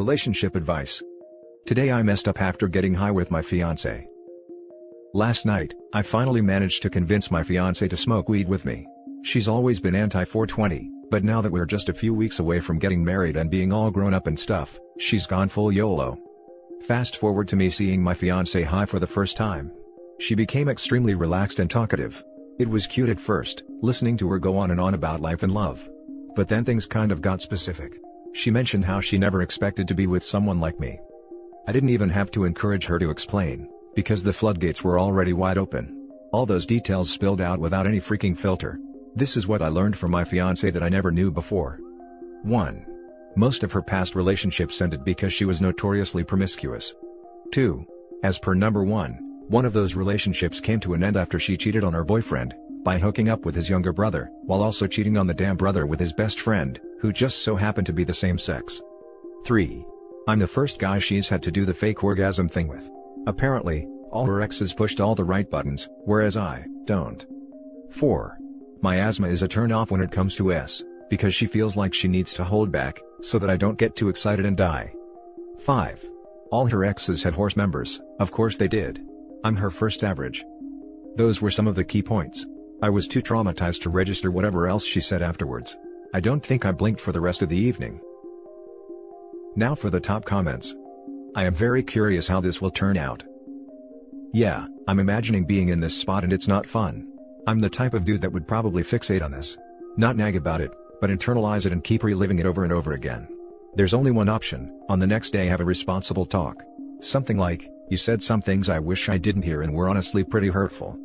Relationship advice. Today I messed up after getting high with my fiancé. Last night, I finally managed to convince my fiancé to smoke weed with me. She's always been anti-420, but now that we're just a few weeks away from getting married and being all grown up and stuff, she's gone full YOLO. Fast forward to me seeing my fiancé high for the first time. She became extremely relaxed and talkative. It was cute at first, listening to her go on and on about life and love. But then things kind of got specific. She mentioned how she never expected to be with someone like me. I didn't even have to encourage her to explain, because the floodgates were already wide open. All those details spilled out without any freaking filter. This is what I learned from my fiancé that I never knew before. 1. Most of her past relationships ended because she was notoriously promiscuous. 2. As per number 1, one of those relationships came to an end after she cheated on her boyfriend, by hooking up with his younger brother, while also cheating on the damn brother with his best friend, who just so happened to be the same sex. 3. I'm the first guy she's had to do the fake orgasm thing with. Apparently, all her exes pushed all the right buttons, whereas I don't. 4. My asthma is a turn off when it comes to S, because she feels like she needs to hold back, so that I don't get too excited and die. 5. All her exes had horse members, of course they did. I'm her first average. Those were some of the key points. I was too traumatized to register whatever else she said afterwards. I don't think I blinked for the rest of the evening. Now for the top comments. I am very curious how this will turn out. Yeah, I'm imagining being in this spot and it's not fun. I'm the type of dude that would probably fixate on this. Not nag about it, but internalize it and keep reliving it over and over again. There's only one option: on the next day have a responsible talk. Something like, "You said some things I wish I didn't hear and were honestly pretty hurtful."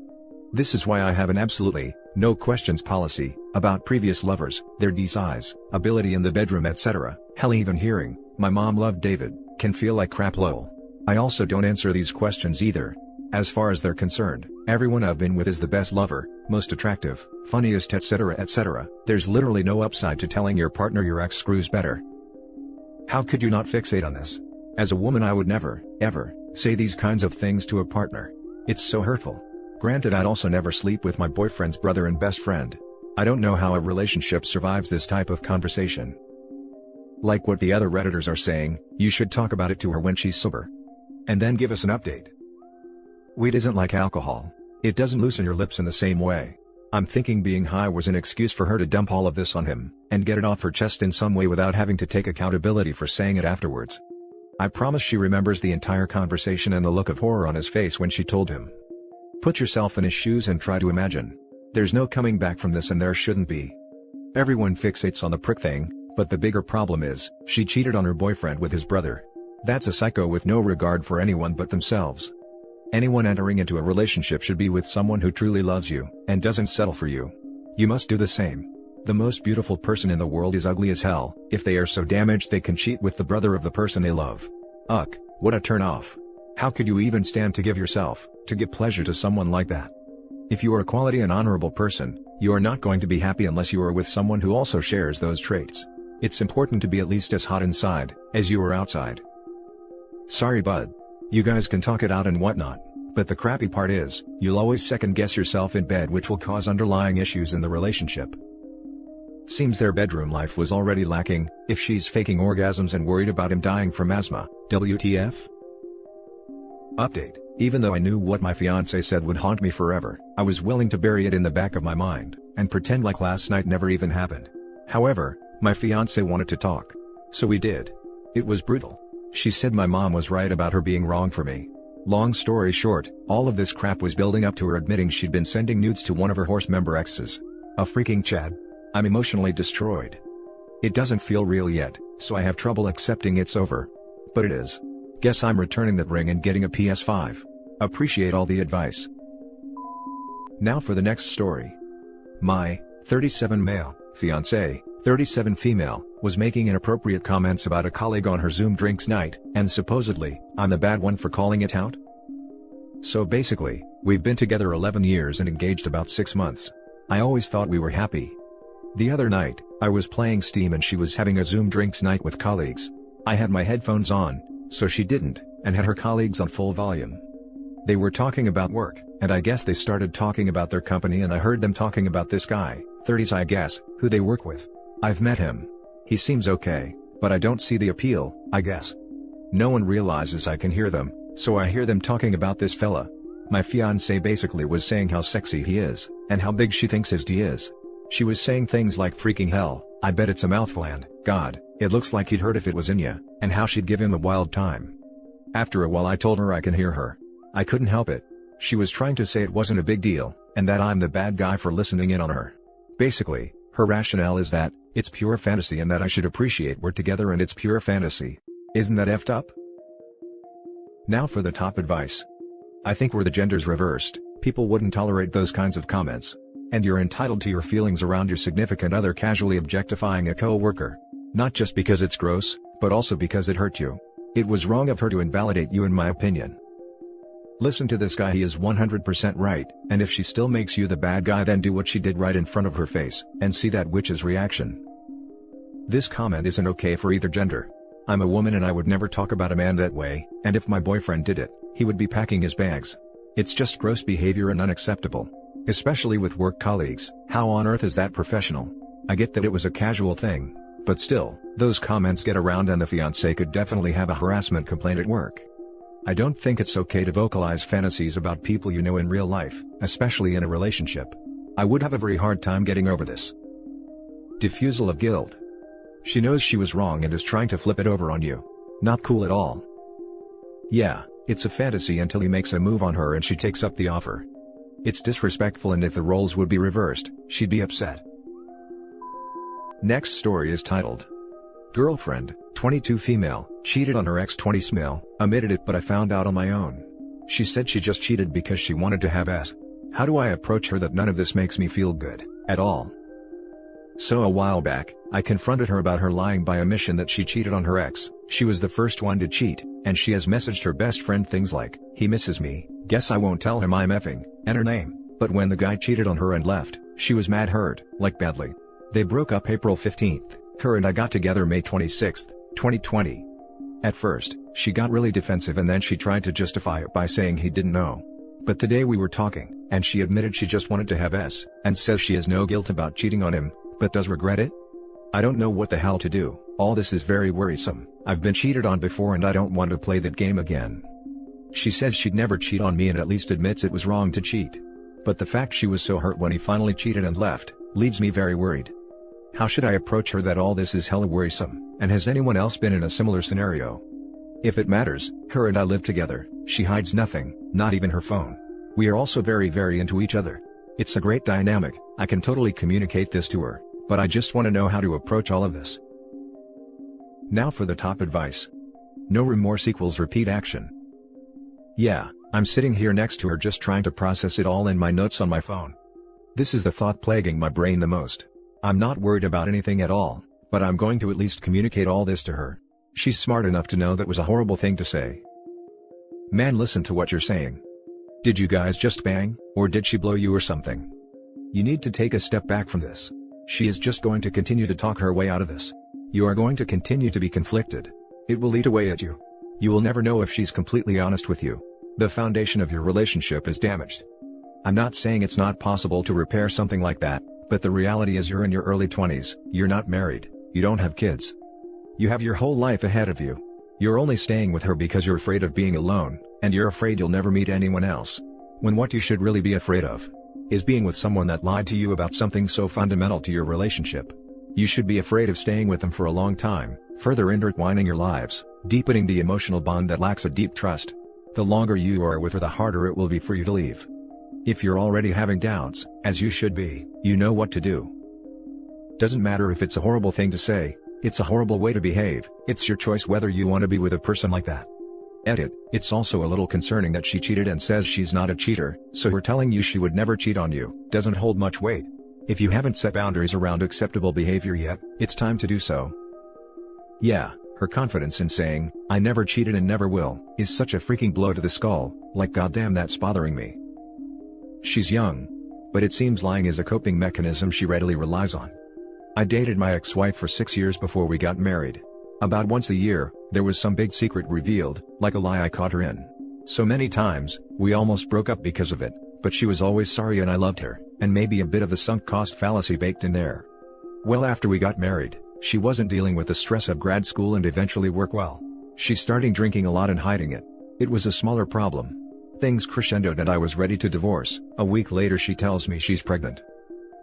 This is why I have an absolutely, no questions policy, about previous lovers, their size, ability in the bedroom etc. Hell, even hearing, "My mom loved David," can feel like crap lol. I also don't answer these questions either. As far as they're concerned, everyone I've been with is the best lover, most attractive, funniest etc. etc. There's literally no upside to telling your partner your ex screws better. How could you not fixate on this? As a woman I would never, ever, say these kinds of things to a partner. It's so hurtful. Granted, I'd also never sleep with my boyfriend's brother and best friend. I don't know how a relationship survives this type of conversation. Like what the other Redditors are saying, you should talk about it to her when she's sober. And then give us an update. Weed isn't like alcohol. It doesn't loosen your lips in the same way. I'm thinking being high was an excuse for her to dump all of this on him, and get it off her chest in some way without having to take accountability for saying it afterwards. I promise she remembers the entire conversation and the look of horror on his face when she told him. Put yourself in his shoes and try to imagine. There's no coming back from this, and there shouldn't be. Everyone fixates on the prick thing, but the bigger problem is, she cheated on her boyfriend with his brother. That's a psycho with no regard for anyone but themselves. Anyone entering into a relationship should be with someone who truly loves you, and doesn't settle for you. You must do the same. The most beautiful person in the world is ugly as hell, if they are so damaged they can cheat with the brother of the person they love. Ugh, what a turn off. How could you even stand to give pleasure to someone like that? If you are a quality and honorable person, you are not going to be happy unless you are with someone who also shares those traits. It's important to be at least as hot inside, as you are outside. Sorry bud. You guys can talk it out and whatnot, but the crappy part is, you'll always second guess yourself in bed, which will cause underlying issues in the relationship. Seems their bedroom life was already lacking, if she's faking orgasms and worried about him dying from asthma. WTF? Update. Even though I knew what my fiancé said would haunt me forever, I was willing to bury it in the back of my mind, and pretend like last night never even happened. However, my fiancé wanted to talk. So we did. It was brutal. She said my mom was right about her being wrong for me. Long story short, all of this crap was building up to her admitting she'd been sending nudes to one of her horse member exes. A freaking Chad. I'm emotionally destroyed. It doesn't feel real yet, so I have trouble accepting it's over. But it is. Guess I'm returning that ring and getting a PS5. Appreciate all the advice. Now for the next story. My 37 male fiancé, 37 female, was making inappropriate comments about a colleague on her Zoom drinks night, and supposedly, I'm the bad one for calling it out? So basically, we've been together 11 years and engaged about 6 months. I always thought we were happy. The other night, I was playing Steam and she was having a Zoom drinks night with colleagues. I had my headphones on, so she didn't, and had her colleagues on full volume. They were talking about work, and I guess they started talking about their company, and I heard them talking about this guy, 30s I guess, who they work with. I've met him. He seems okay, But I don't see the appeal, I guess. No one realizes I can hear them, so I hear them talking about this fella. My fiancée basically was saying how sexy he is, and how big she thinks his D is. She was saying things like freaking hell, I bet it's a mouthful, and, God, it looks like he'd hurt if it was in ya, and how she'd give him a wild time. After a while I told her I can hear her. I couldn't help it. She was trying to say it wasn't a big deal, and that I'm the bad guy for listening in on her. Basically, her rationale is that, it's pure fantasy and that I should appreciate we're together and it's pure fantasy. Isn't that effed up? Now for the top advice. I think were the genders reversed, people wouldn't tolerate those kinds of comments. And you're entitled to your feelings around your significant other casually objectifying a co-worker. Not just because it's gross, but also because it hurt you. It was wrong of her to invalidate you in my opinion. Listen to this guy, he is 100% right, and if she still makes you the bad guy then do what she did right in front of her face, and see that witch's reaction. This comment isn't okay for either gender. I'm a woman and I would never talk about a man that way, and if my boyfriend did it, he would be packing his bags. It's just gross behavior and unacceptable. Especially with work colleagues, how on earth is that professional? I get that it was a casual thing, but still, those comments get around and the fiancé could definitely have a harassment complaint at work. I don't think it's okay to vocalize fantasies about people you know in real life, especially in a relationship. I would have a very hard time getting over this. Diffusal of guilt. She knows she was wrong and is trying to flip it over on you. Not cool at all. Yeah, it's a fantasy until he makes a move on her and she takes up the offer. It's disrespectful, and if the roles would be reversed, she'd be upset. Next story is titled, Girlfriend, 22 female, cheated on her ex 20 male, admitted it but I found out on my own. She said she just cheated because she wanted to have S. How do I approach her that none of this makes me feel good, at all? So a while back, I confronted her about her lying by omission that she cheated on her ex. She was the first one to cheat, and she has messaged her best friend things like, he misses me, guess I won't tell him I'm effing, and her name. But when the guy cheated on her and left, she was mad, hurt, like badly. They broke up April 15th, her and I got together May 26th, 2020. At first, she got really defensive and then she tried to justify it by saying he didn't know. But today we were talking, and she admitted she just wanted to have S, and says she has no guilt about cheating on him, but does regret it? I don't know what the hell to do. All this is very worrisome. I've been cheated on before and I don't want to play that game again. She says she'd never cheat on me and at least admits it was wrong to cheat. But the fact she was so hurt when he finally cheated and left, leaves me very worried. How should I approach her that all this is hella worrisome, and has anyone else been in a similar scenario? If it matters, her and I live together, she hides nothing, not even her phone. We are also very into each other. It's a great dynamic, I can totally communicate this to her, but I just want to know how to approach all of this. Now for the top advice. No remorse equals repeat action. Yeah, I'm sitting here next to her just trying to process it all in my notes on my phone. This is the thought plaguing my brain the most. I'm not worried about anything at all, but I'm going to at least communicate all this to her. She's smart enough to know that was a horrible thing to say. Man, listen to what you're saying. Did you guys just bang, or did she blow you or something? You need to take a step back from this. She is just going to continue to talk her way out of this. You are going to continue to be conflicted. It will eat away at you. You will never know if she's completely honest with you. The foundation of your relationship is damaged. I'm not saying it's not possible to repair something like that, but the reality is you're in your early 20s, you're not married, you don't have kids. You have your whole life ahead of you. You're only staying with her because you're afraid of being alone, and you're afraid you'll never meet anyone else. When what you should really be afraid of is being with someone that lied to you about something so fundamental to your relationship. You should be afraid of staying with them for a long time, further intertwining your lives, deepening the emotional bond that lacks a deep trust. The longer you are with her, the harder it will be for you to leave. If you're already having doubts, as you should be, you know what to do. Doesn't matter if it's a horrible thing to say, it's a horrible way to behave, it's your choice whether you want to be with a person like that. Edit, it's also a little concerning that she cheated and says she's not a cheater, so her telling you she would never cheat on you, doesn't hold much weight. If you haven't set boundaries around acceptable behavior yet, it's time to do so. Yeah, her confidence in saying, I never cheated and never will, is such a freaking blow to the skull, like goddamn that's bothering me. She's young. But it seems lying is a coping mechanism she readily relies on. I dated my ex-wife for 6 years before we got married. About once a year, there was some big secret revealed, like a lie I caught her in. So many times, we almost broke up because of it, but she was always sorry and I loved her, and maybe a bit of the sunk cost fallacy baked in there. Well, after we got married, She wasn't dealing with the stress of grad school and eventually work well. She's starting drinking a lot and hiding it. It was a smaller problem. Things crescendoed and I was ready to divorce. A week later she tells me she's pregnant.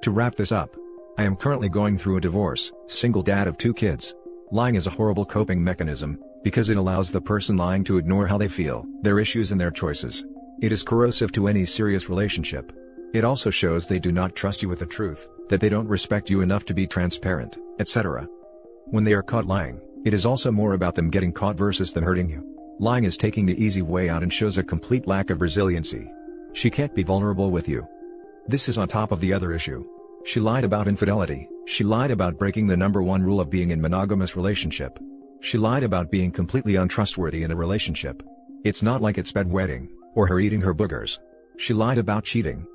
To wrap this up, I am currently going through a divorce, single dad of 2 kids. Lying is a horrible coping mechanism, because it allows the person lying to ignore how they feel, their issues and their choices. It is corrosive to any serious relationship. It also shows they do not trust you with the truth, that they don't respect you enough to be transparent, etc. When they are caught lying, it is also more about them getting caught versus them hurting you. Lying is taking the easy way out and shows a complete lack of resiliency. She can't be vulnerable with you. This is on top of the other issue. She lied about infidelity. She lied about breaking the #1 rule of being in monogamous relationship. She lied about being completely untrustworthy in a relationship. It's not like it's bedwetting, or her eating her boogers. She lied about cheating.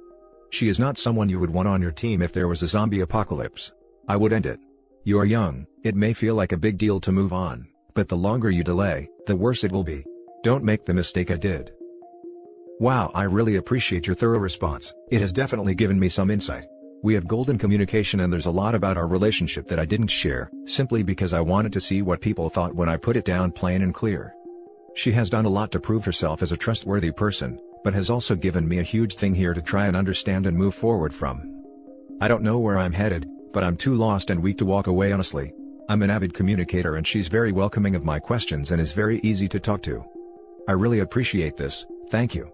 She is not someone you would want on your team if there was a zombie apocalypse. I would end it. You are young, it may feel like a big deal to move on, but the longer you delay, the worse it will be. Don't make the mistake I did. Wow, I really appreciate your thorough response. It has definitely given me some insight. We have golden communication and there's a lot about our relationship that I didn't share, simply because I wanted to see what people thought when I put it down plain and clear. She has done a lot to prove herself as a trustworthy person, but has also given me a huge thing here to try and understand and move forward from. I don't know where I'm headed, but I'm too lost and weak to walk away honestly. I'm an avid communicator and she's very welcoming of my questions and is very easy to talk to. I really appreciate this, thank you.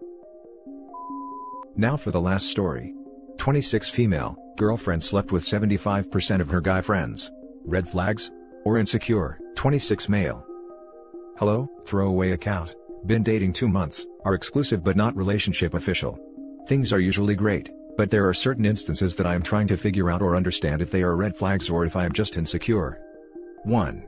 Now for the last story. 26 female, girlfriend slept with 75% of her guy friends. Red flags? Or insecure? 26 male. Hello, throwaway account. Been dating 2 months, are exclusive but not relationship official. Things are usually great, but there are certain instances that I am trying to figure out or understand if they are red flags or if I am just insecure. 1.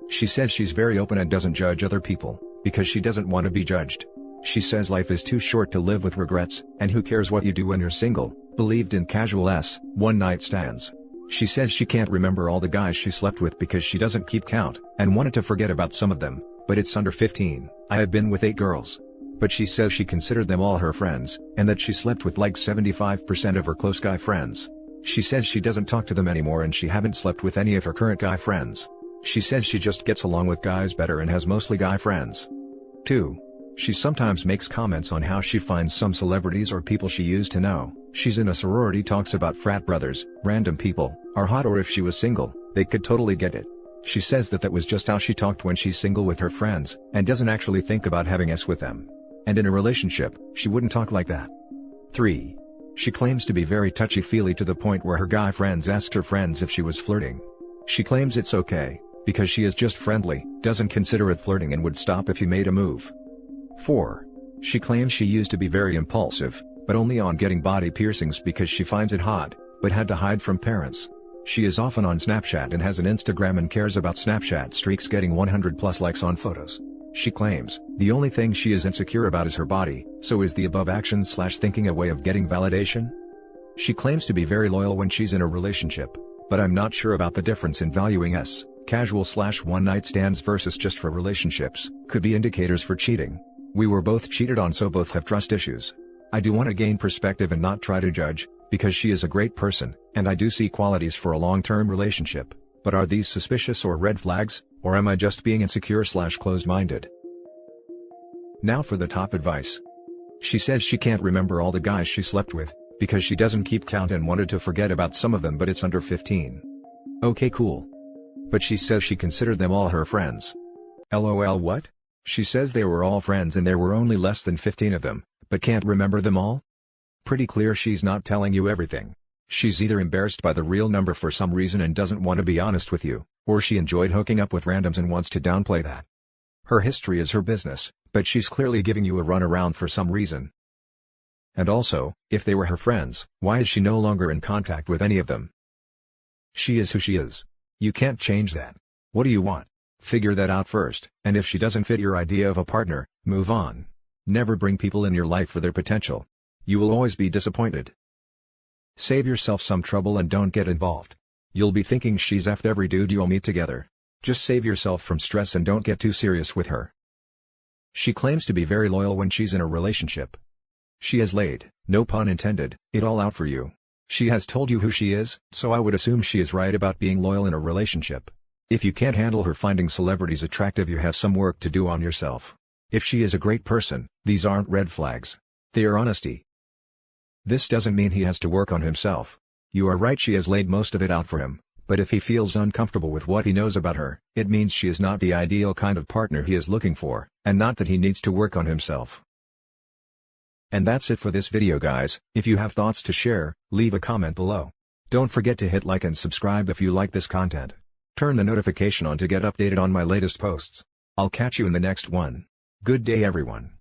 She says she's very open and doesn't judge other people, because she doesn't want to be judged. She says life is too short to live with regrets, and who cares what you do when you're single. Believed in casual one-night stands. She says she can't remember all the guys she slept with because she doesn't keep count, and wanted to forget about some of them, but it's under 15. I have been with 8 girls. But she says she considered them all her friends, and that she slept with like 75% of her close guy friends. She says she doesn't talk to them anymore and she haven't slept with any of her current guy friends. She says she just gets along with guys better and has mostly guy friends. 2. She sometimes makes comments on how she finds some celebrities or people she used to know. She's in a sorority, talks about frat brothers, random people, are hot, or if she was single, they could totally get it. She says that was just how she talked when she's single with her friends, and doesn't actually think about having sex with them. And in a relationship, she wouldn't talk like that. 3. She claims to be very touchy-feely to the point where her guy friends asked her friends if she was flirting. She claims it's okay, because she is just friendly, doesn't consider it flirting and would stop if he made a move. 4. She claims she used to be very impulsive, but only on getting body piercings because she finds it hot, but had to hide from parents. She is often on Snapchat and has an Instagram and cares about Snapchat streaks getting 100+ likes on photos. She claims, the only thing she is insecure about is her body, so is the above actions/thinking a way of getting validation? She claims to be very loyal when she's in a relationship, but I'm not sure about the difference in valuing casual/one-night stands versus just for relationships, could be indicators for cheating. We were both cheated on, so both have trust issues. I do want to gain perspective and not try to judge, because she is a great person, and I do see qualities for a long-term relationship, but are these suspicious or red flags, or am I just being insecure/closed-minded? Now for the top advice. She says she can't remember all the guys she slept with, because she doesn't keep count and wanted to forget about some of them, but it's under 15. Okay, cool. But she says she considered them all her friends. LOL, what? She says they were all friends and there were only less than 15 of them, but can't remember them all? Pretty clear she's not telling you everything. She's either embarrassed by the real number for some reason and doesn't want to be honest with you, or she enjoyed hooking up with randoms and wants to downplay that. Her history is her business, but she's clearly giving you a runaround for some reason. And also, if they were her friends, why is she no longer in contact with any of them? She is who she is. You can't change that. What do you want? Figure that out first, and if she doesn't fit your idea of a partner, move on. Never bring people in your life for their potential. You will always be disappointed. Save yourself some trouble and don't get involved. You'll be thinking she's effed every dude you'll meet together. Just save yourself from stress and don't get too serious with her. She claims to be very loyal when she's in a relationship. She has laid, no pun intended, it all out for you. She has told you who she is, so I would assume she is right about being loyal in a relationship. If you can't handle her finding celebrities attractive, you have some work to do on yourself. If she is a great person, these aren't red flags. They are honesty. This doesn't mean he has to work on himself. You are right, she has laid most of it out for him, but if he feels uncomfortable with what he knows about her, it means she is not the ideal kind of partner he is looking for, and not that he needs to work on himself. And that's it for this video, guys. If you have thoughts to share, leave a comment below. Don't forget to hit like and subscribe if you like this content. Turn the notification on to get updated on my latest posts. I'll catch you in the next one. Good day, everyone.